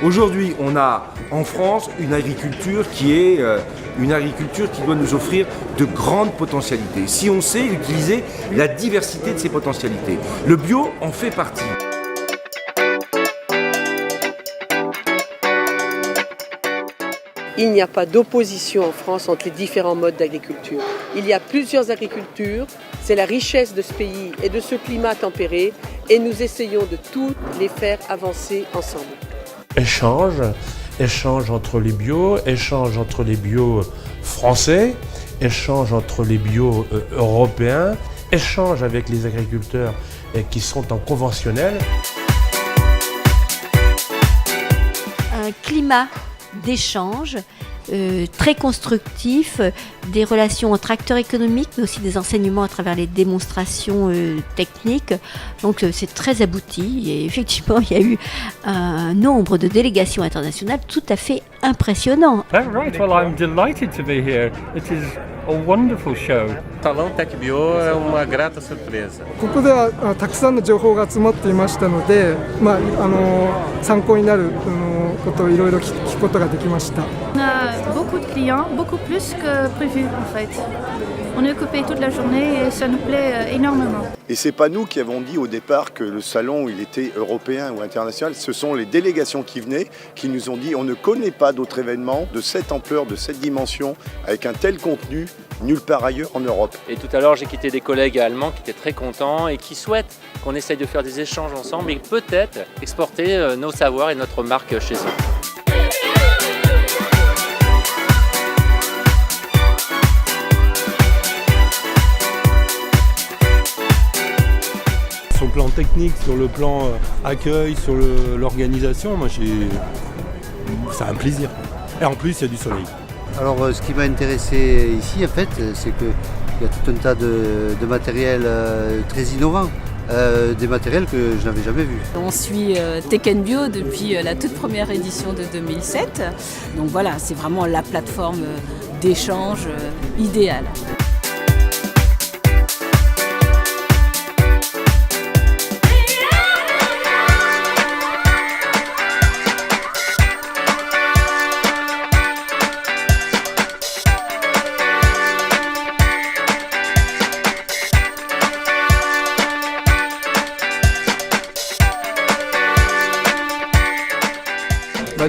Aujourd'hui, on a en France une agriculture qui doit nous offrir de grandes potentialités. Si on sait utiliser la diversité de ces potentialités, le bio en fait partie. Il n'y a pas d'opposition en France entre les différents modes d'agriculture. Il y a plusieurs agricultures, c'est la richesse de ce pays et de ce climat tempéré et nous essayons de toutes les faire avancer ensemble. Échange entre les bio, échange entre les bio français, échange entre les bio européens, échange avec les agriculteurs qui sont en conventionnel. Un climat d'échange très constructif, des relations entre acteurs économiques, mais aussi des enseignements à travers les démonstrations techniques. Donc c'est très abouti et effectivement il y a eu un nombre de délégations internationales tout à fait impressionnant. Right, well I'm delighted to be here. It is a wonderful show. Salão TechBio é uma grata surpresa. ここではたくさんの情報が集まっていましたので、参考になることをいろいろ聞くことができました。 On a beaucoup de clients, beaucoup plus que prévu en fait. On est occupé toute la journée et ça nous plaît énormément. Et c'est pas nous qui avons dit au départ que le salon il était européen ou international, ce sont les délégations qui venaient qui nous ont dit on ne connaît pas d'autres événements de cette ampleur, de cette dimension, avec un tel contenu nulle part ailleurs en Europe. Et tout à l'heure j'ai quitté des collègues allemands qui étaient très contents et qui souhaitent qu'on essaye de faire des échanges ensemble et peut-être exporter nos savoirs et notre marque chez eux. Sur le plan technique, sur le plan accueil, sur l'organisation, moi c'est un plaisir. Et en plus il y a du soleil. Alors ce qui m'a intéressé ici en fait, c'est qu'il y a tout un tas de matériel très innovant. Des matériels que je n'avais jamais vus. On suit Tech Bio depuis la toute première édition de 2007. Donc voilà, c'est vraiment la plateforme d'échange idéale.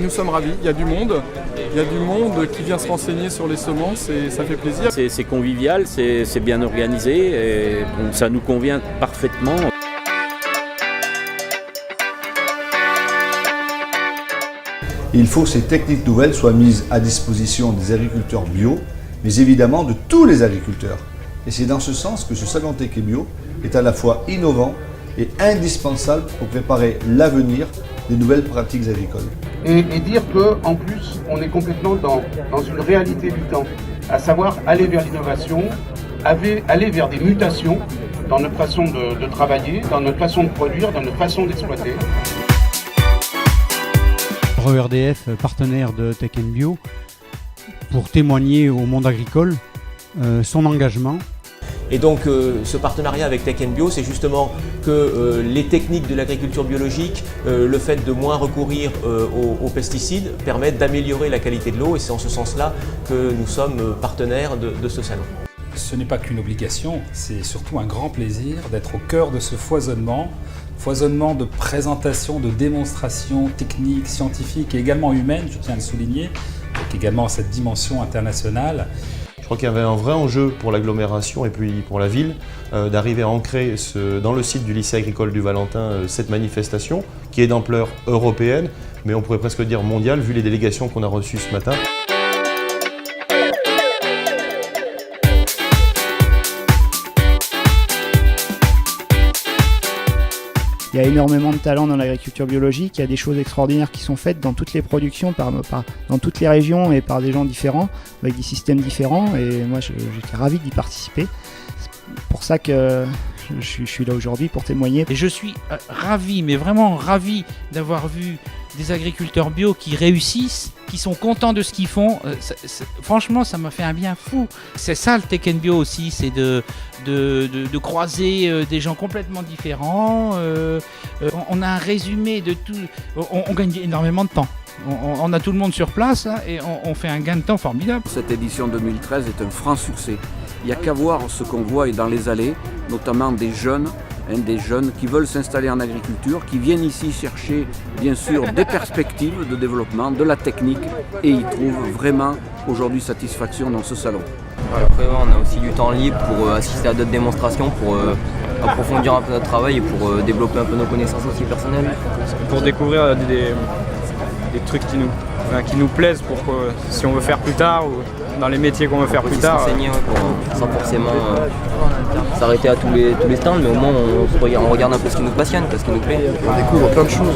Nous sommes ravis, il y a du monde qui vient se renseigner sur les semences et ça fait plaisir. C'est convivial, c'est bien organisé et bon, ça nous convient parfaitement. Il faut que ces techniques nouvelles soient mises à disposition des agriculteurs bio, mais évidemment de tous les agriculteurs. Et c'est dans ce sens que ce salon Tech Bio est à la fois innovant et indispensable pour préparer l'avenir des nouvelles pratiques agricoles. Et dire qu'en plus, on est complètement dans une réalité du temps, à savoir aller vers l'innovation, aller vers des mutations dans notre façon de travailler, dans notre façon de produire, dans notre façon d'exploiter. RERDF, partenaire de Tech Bio, pour témoigner au monde agricole son engagement. Et donc ce partenariat avec Tech Bio, c'est justement que les techniques de l'agriculture biologique, le fait de moins recourir aux pesticides, permettent d'améliorer la qualité de l'eau et c'est en ce sens-là que nous sommes partenaires de ce salon. Ce n'est pas qu'une obligation, c'est surtout un grand plaisir d'être au cœur de ce foisonnement de présentation, de démonstrations techniques, scientifiques et également humaines, je tiens à le souligner, avec également cette dimension internationale. Je crois qu'il y avait un vrai enjeu pour l'agglomération et puis pour la ville d'arriver à ancrer dans le site du lycée agricole du Valentin cette manifestation qui est d'ampleur européenne, mais on pourrait presque dire mondiale vu les délégations qu'on a reçues ce matin. Il y a énormément de talent dans l'agriculture biologique, il y a des choses extraordinaires qui sont faites dans toutes les productions, dans toutes les régions et par des gens différents, avec des systèmes différents et moi j'étais ravi d'y participer. C'est pour ça que je suis là aujourd'hui pour témoigner. Et je suis ravi, mais vraiment ravi d'avoir vu des agriculteurs bio qui réussissent, qui sont contents de ce qu'ils font. Franchement, ça m'a fait un bien fou. C'est ça le Tech & Bio aussi, c'est de croiser des gens complètement différents. On a un résumé de tout. On gagne énormément de temps. On a tout le monde sur place hein, et on fait un gain de temps formidable. Cette édition 2013 est un franc succès. Il n'y a qu'à voir ce qu'on voit dans les allées, notamment des jeunes qui veulent s'installer en agriculture, qui viennent ici chercher bien sûr des perspectives de développement, de la technique, et ils trouvent vraiment aujourd'hui satisfaction dans ce salon. Après, on a aussi du temps libre pour assister à d'autres démonstrations, pour approfondir un peu notre travail et pour développer un peu nos connaissances aussi personnelles. Pour découvrir des trucs qui nous plaisent pour que, si on veut faire plus tard ou dans les métiers qu'on veut faire plus tard. S'enseigner sans forcément s'arrêter à tous les stands, mais au moins on regarde un peu ce qui nous passionne, ce qui nous plaît. On découvre plein de choses.